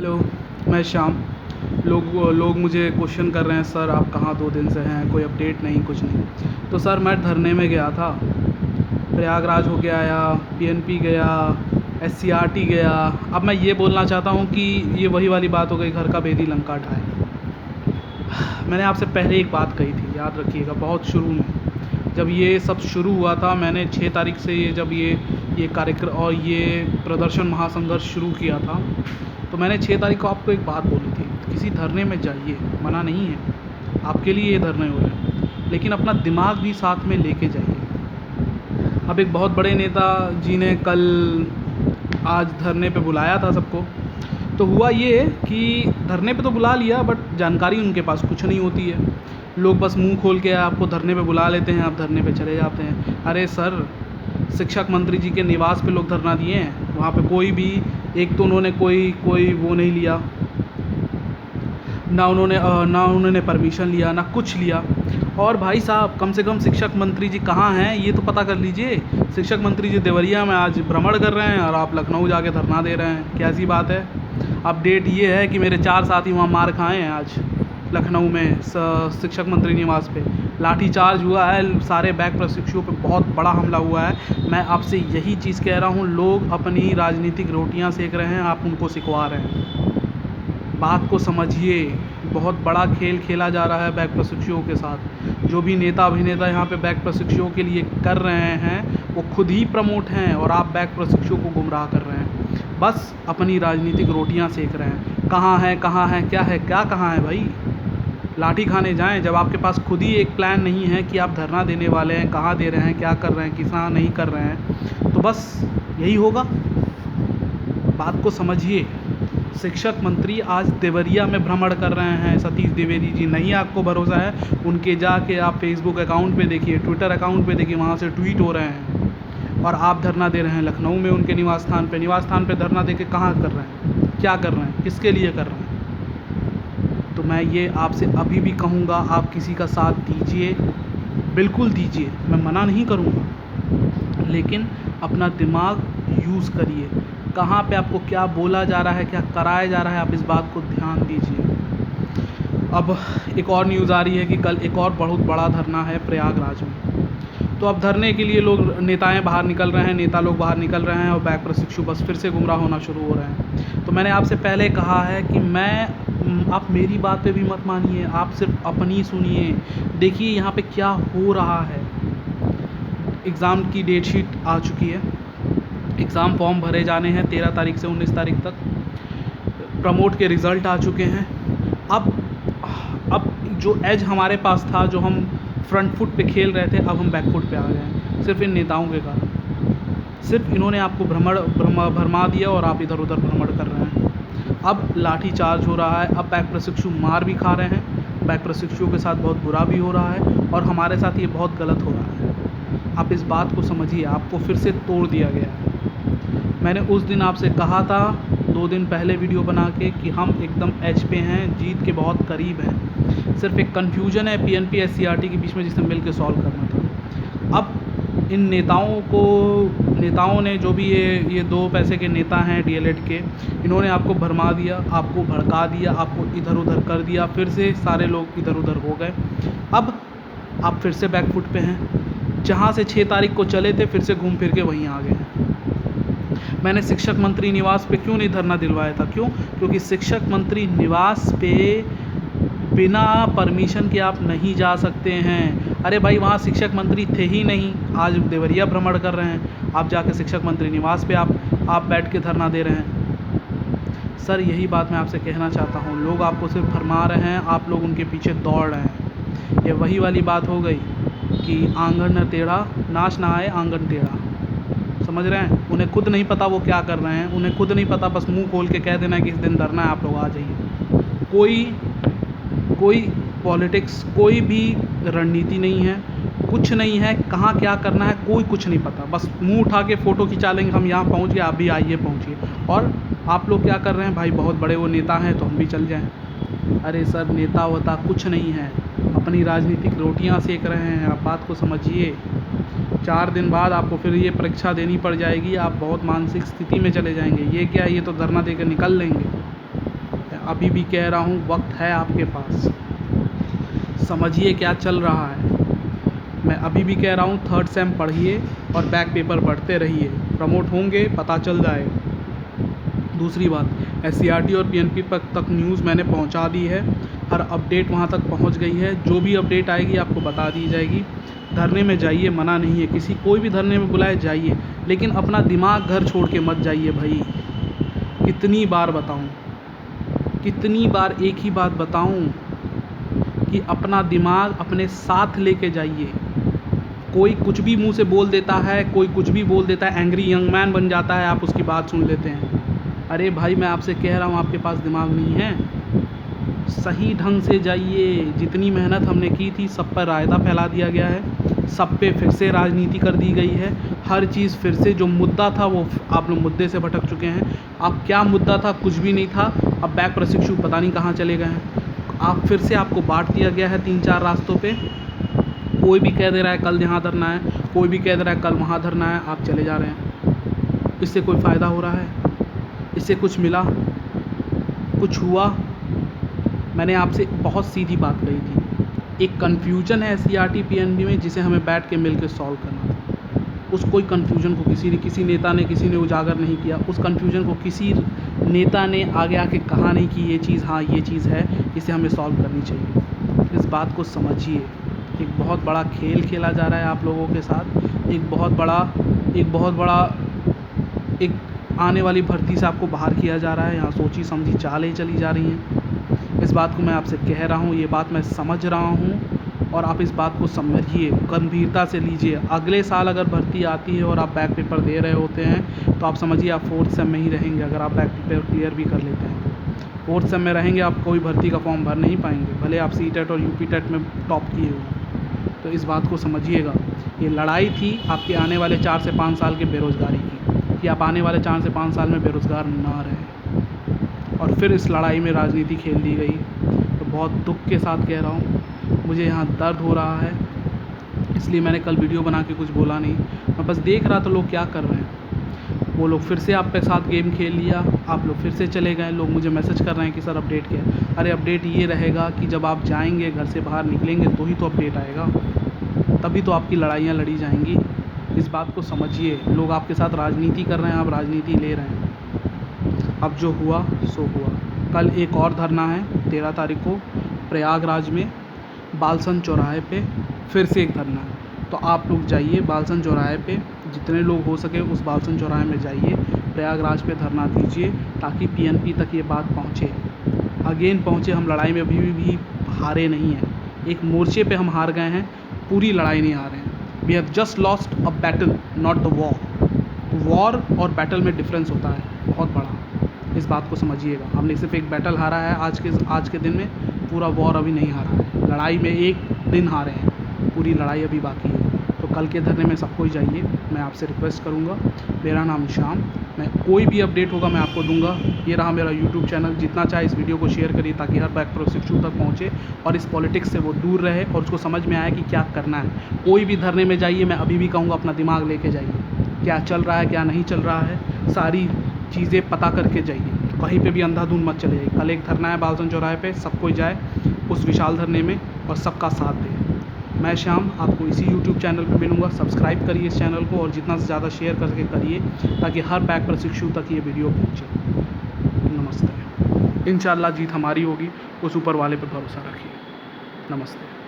Hello, मैं श्याम। लोग लोग मुझे क्वेश्चन कर रहे हैं, सर आप कहाँ 2 दिन से हैं, कोई अपडेट नहीं, कुछ नहीं। तो सर मैं धरने में गया था, प्रयागराज होके आया, पीएनपी गया, एससीईआरटी गया। अब मैं ये बोलना चाहता हूँ कि ये वही वाली बात हो गई, घर का भेदी लंका ढाए। मैंने आपसे पहले एक बात कही थी, याद रखिएगा, बहुत शुरू में जब ये सब शुरू हुआ था। मैंने 6 तारीख से जब ये कार्यक्रम और ये प्रदर्शन महासंघर्ष शुरू किया था, तो मैंने 6 तारीख को आपको एक बात बोली थी, किसी धरने में जाइए, मना नहीं है, आपके लिए ये धरने हो रहे हैं, लेकिन अपना दिमाग भी साथ में लेके जाइए। अब एक बहुत बड़े नेता जी ने कल आज धरने पे बुलाया था सबको। तो हुआ ये कि धरने पे तो बुला लिया, बट जानकारी उनके पास कुछ नहीं होती है। लोग बस मुंह खोल के आपको धरने पे बुला लेते हैं, आप धरने पे चले जाते हैं। अरे सर, शिक्षक मंत्री जी के निवास पे लोग धरना दिए हैं, वहाँ पे कोई भी एक तो उन्होंने कोई कोई वो नहीं लिया, ना उन्होंने परमिशन लिया, ना कुछ लिया। और भाई साहब, कम से कम शिक्षक मंत्री जी कहाँ हैं ये तो पता कर लीजिए। शिक्षक मंत्री जी देवरिया में आज भ्रमण कर रहे हैं और आप लखनऊ जाके धरना दे रहे हैं, कैसी बात है। अपडेट ये है कि मेरे 4 साथी वहाँ मार खाए हैं आज लखनऊ में शिक्षक मंत्री निवास पे लाठीचार्ज हुआ है, सारे बैक प्रशिक्षुओं पे बहुत बड़ा हमला हुआ है। मैं आपसे यही चीज़ कह रहा हूँ, लोग अपनी राजनीतिक रोटियाँ सेक रहे हैं, आप उनको सिखवा रहे हैं। बात को समझिए, बहुत बड़ा खेल खेला जा रहा है बैक प्रशिक्षुओं के साथ। जो भी नेता अभिनेता यहाँ पे बैक प्रशिक्षुओं के लिए कर रहे हैं, वो खुद ही प्रमोट हैं और आप बैक प्रशिक्षुओं को गुमराह कर रहे हैं। बस अपनी राजनीतिक रोटियाँ सेक रहे हैं। कहाँ है, क्या है, क्या कहाँ है भाई। लाठी खाने जाएं जब आपके पास खुद ही एक प्लान नहीं है कि आप धरना देने वाले हैं, कहाँ दे रहे हैं, क्या कर रहे हैं, कितना नहीं कर रहे हैं, तो बस यही होगा। बात को समझिए। शिक्षक मंत्री आज देवरिया में भ्रमण कर रहे हैं, सतीश द्विवेदी जी। नहीं आपको भरोसा है, उनके जाके आप फेसबुक अकाउंट पे देखिए, ट्विटर अकाउंट पे देखिए, वहाँ से ट्वीट हो रहे हैं। और आप धरना दे रहे हैं लखनऊ में उनके निवास स्थान पे धरना दे के कहाँ कर रहे हैं, क्या कर रहे हैं, किसके लिए कर रहे हैं। तो मैं ये आपसे अभी भी कहूँगा, आप किसी का साथ दीजिए, बिल्कुल दीजिए, मैं मना नहीं करूँगा, लेकिन अपना दिमाग यूज़ करिए। कहाँ पे आपको क्या बोला जा रहा है, क्या कराया जा रहा है, आप इस बात को ध्यान दीजिए। अब एक और न्यूज़ आ रही है कि कल एक और बहुत बड़ा धरना है प्रयागराज में। तो अब धरने के लिए लोग नेताएं बाहर निकल रहे हैं, नेता लोग बाहर निकल रहे हैं और बैक प्रशिक्षु बस फिर से गुमराह होना शुरू हो रहे हैं। तो मैंने आपसे पहले कहा है कि आप मेरी बात पे भी मत मानिए, आप सिर्फ अपनी सुनिए। देखिए यहाँ पे क्या हो रहा है। एग्ज़ाम की डेट शीट आ चुकी है, एग्ज़ाम फॉर्म भरे जाने हैं 13 तारीख से 19 तारीख तक। प्रमोट के रिज़ल्ट आ चुके हैं। अब जो एज हमारे पास था, जो हम फ्रंट फुट पे खेल रहे थे, अब हम बैक फुट पे आ गए हैं, सिर्फ इन नेताओं के कारण। सिर्फ इन्होंने आपको भरमा दिया और आप इधर उधर भ्रमण कर रहे हैं। अब लाठी चार्ज हो रहा है, अब बैक प्रशिक्षु मार भी खा रहे हैं, बैक प्रशिक्षुओं के साथ बहुत बुरा भी हो रहा है और हमारे साथ ये बहुत गलत हो रहा है। आप इस बात को समझिए, आपको फिर से तोड़ दिया गया है। मैंने उस दिन आपसे कहा था 2 दिन पहले वीडियो बना के कि हम एकदम एज पे हैं, जीत के बहुत करीब हैं। सिर्फ एक कन्फ्यूजन है पीएनपी एससीईआरटी के बीच में, जिसे मिल के सॉल्व करना था। अब इन नेताओं ने, जो भी ये 2 पैसे के नेता हैं डीएलएड के, इन्होंने आपको भरमा दिया, आपको भड़का दिया, आपको इधर उधर कर दिया, फिर से सारे लोग इधर उधर हो गए। अब आप फिर से बैकफुट पे हैं, जहाँ से 6 तारीख को चले थे फिर से घूम फिर के वहीं आ गए हैं। मैंने शिक्षक मंत्री निवास पे क्यों नहीं धरना दिलवाया था, क्योंकि शिक्षक मंत्री निवास पे बिना परमिशन के आप नहीं जा सकते हैं। अरे भाई, वहाँ शिक्षक मंत्री थे ही नहीं, आज देवरिया भ्रमण कर रहे हैं, आप जाके शिक्षक मंत्री निवास पे आप बैठ के धरना दे रहे हैं। सर, यही बात मैं आपसे कहना चाहता हूँ, लोग आपको सिर्फ भरमा रहे हैं, आप लोग उनके पीछे दौड़ रहे हैं। ये वही वाली बात हो गई कि आंगन न टेढ़ा, नाच ना आए आंगन टेढ़ा। समझ रहे हैं, उन्हें खुद नहीं पता वो क्या कर रहे हैं, उन्हें खुद नहीं पता, बस मुंह खोल के कह देना है कि इस दिन धरना है, आप लोग आ जाइए। कोई पॉलिटिक्स, कोई भी रणनीति नहीं है, कुछ नहीं है, कहाँ क्या करना है कोई कुछ नहीं पता, बस मुंह उठा के फ़ोटो खिंचा लेंगे, हम यहाँ पहुँच गए, आप भी आइए, पहुँचिए। और आप लोग क्या कर रहे हैं भाई, बहुत बड़े वो नेता हैं तो हम भी चल जाएं। अरे सर, नेता होता कुछ नहीं है, अपनी राजनीतिक रोटियां सेक रहे हैं, आप बात को समझिए। 4 दिन बाद आपको फिर ये परीक्षा देनी पड़ जाएगी, आप बहुत मानसिक स्थिति में चले जाएंगे। ये क्या है, ये तो धरना देकर निकल लेंगे। अभी भी कह रहा हूँ, वक्त है आपके पास, समझिए क्या चल रहा है। मैं अभी भी कह रहा हूँ, थर्ड सेम पढ़िए और बैक पेपर पढ़ते रहिए, प्रमोट होंगे, पता चल जाएगा। दूसरी बात, SCRT और PNP तक न्यूज़ मैंने पहुंचा दी है, हर अपडेट वहां तक पहुंच गई है, जो भी अपडेट आएगी आपको बता दी जाएगी। धरने में जाइए, मना नहीं है, किसी कोई भी धरने में बुलाए जाइए, लेकिन अपना दिमाग घर छोड़ के मत जाइए भाई। कितनी बार बताऊं, कितनी बार एक ही बात बताऊं कि अपना दिमाग अपने साथ लेके जाइए। कोई कुछ भी मुंह से बोल देता है, कोई कुछ भी बोल देता है, एंग्री यंग मैन बन जाता है, आप उसकी बात सुन लेते हैं। अरे भाई, मैं आपसे कह रहा हूँ, आपके पास दिमाग नहीं है, सही ढंग से जाइए। जितनी मेहनत हमने की थी, सब पर रायता फैला दिया गया है, सब पे फिर से राजनीति कर दी गई है, हर चीज़ फिर से, जो मुद्दा था वो आप लोग मुद्दे से भटक चुके हैं। अब क्या मुद्दा था, कुछ भी नहीं था, अब बैक प्रशिक्षु पता नहीं कहाँ चले गए हैं। आप फिर से आपको बांट दिया गया है 3-4 रास्तों पे, कोई भी कह दे रहा है कल यहाँ धरना है, कोई भी कह दे रहा है कल वहाँ धरना है, आप चले जा रहे हैं। इससे कोई फ़ायदा हो रहा है? इससे कुछ मिला, कुछ हुआ? मैंने आपसे बहुत सीधी बात कही थी, एक कन्फ्यूजन है SCRT PNP में, जिसे हमें बैठ के मिल के सॉल्व करना था। उस कोई कन्फ्यूजन को किसी नेता ने, किसी ने उजागर नहीं किया। उस कन्फ्यूजन को किसी नेता ने आगे आके कहा नहीं कि ये चीज़, हाँ ये चीज़ है, इसे हमें सॉल्व करनी चाहिए। इस बात को समझिए। एक बहुत बड़ा खेल खेला जा रहा है आप लोगों के साथ, एक बहुत बड़ा एक आने वाली भर्ती से आपको बाहर किया जा रहा है। यहाँ सोची समझी चालें चली जा रही हैं। इस बात को मैं आपसे कह रहा हूँ, ये बात मैं समझ रहा हूँ, और आप इस बात को समझिए, गंभीरता से लीजिए। अगले साल अगर भर्ती आती है और आप बैक पेपर दे रहे होते हैं, तो आप समझिए आप 4th सेम में ही रहेंगे। अगर आप बैक पेपर क्लियर भी कर लेते हैं, 4th सेम में रहेंगे, आप कोई भर्ती का फॉर्म भर नहीं पाएंगे, भले आप CTET और UP TET में टॉप किए हो। तो इस बात को समझिएगा। ये लड़ाई थी आपके आने वाले 4 से 5 साल के बेरोज़गारी की, कि आप आने वाले 4 से 5 साल में बेरोज़गार ना रहें, और फिर इस लड़ाई में राजनीति खेल दी गई। तो बहुत दुख के साथ कह रहा हूँ, मुझे यहाँ दर्द हो रहा है, इसलिए मैंने कल वीडियो बना के कुछ बोला नहीं। मैं बस देख रहा था लोग क्या कर रहे हैं। वो लोग फिर से आपके साथ गेम खेल लिया, आप लोग फिर से चले गए। लोग मुझे मैसेज कर रहे हैं कि सर अपडेट क्या है। अरे अपडेट ये रहेगा कि जब आप जाएंगे, घर से बाहर निकलेंगे, तो ही तो अपडेट आएगा, तभी तो आपकी लड़ाइयाँ लड़ी जाएंगी। इस बात को समझिए। लोग आपके साथ राजनीति कर रहे हैं, आप राजनीति ले रहे हैं। अब जो हुआ सो हुआ। कल एक और धरना है 13 तारीख को प्रयागराज में, बालसन चौराहे पे फिर से एक धरना है। तो आप लोग जाइए बालसन चौराहे पे, जितने लोग हो सके उस बालसन चौराहे में जाइए, प्रयागराज पे धरना दीजिए, ताकि PNP तक ये बात पहुँचे, अगेन पहुँचे। हम लड़ाई में अभी भी हारे नहीं हैं। एक मोर्चे पे हम हार गए हैं, पूरी लड़ाई नहीं हारे हैं। We have just lost a battle, not the war. War और बैटल में डिफरेंस होता है बहुत बड़ा, इस बात को समझिएगा। हमने सिर्फ एक बैटल हारा है आज के दिन में, पूरा वॉर अभी नहीं हारा है। लड़ाई में एक दिन हारे हैं, पूरी लड़ाई अभी बाकी है। तो कल के धरने में सबको ही जाइए, मैं आपसे रिक्वेस्ट करूँगा। मेरा नाम श्याम, मैं कोई भी अपडेट होगा मैं आपको दूंगा। ये रहा मेरा YouTube चैनल, जितना चाहे इस वीडियो को शेयर करिए, ताकि हर बैक प्रशिक्षु तक पहुँचे और इस पॉलिटिक्स से वो दूर रहे और उसको समझ में आए कि क्या करना है। कोई भी धरने में जाइए, मैं अभी भी कहूँगा अपना दिमाग लेके जाइए, क्या चल रहा है क्या नहीं चल रहा है, सारी चीज़ें पता करके जाइए। कहीं पे भी अंधाधुंध मत चले जाइए। कल एक धरना है बालसन चौराहे पे, सब कोई जाए उस विशाल धरने में और सबका साथ दे। मैं श्याम आपको इसी YouTube चैनल पे मिलूँगा। सब्सक्राइब करिए इस चैनल को, और जितना से ज़्यादा शेयर करके करिए, ताकि हर बैक प्रशिक्षु तक ये वीडियो पहुँचे। नमस्ते। इंशाल्लाह जीत हमारी होगी, उस ऊपर वाले पर भरोसा रखिए। नमस्ते।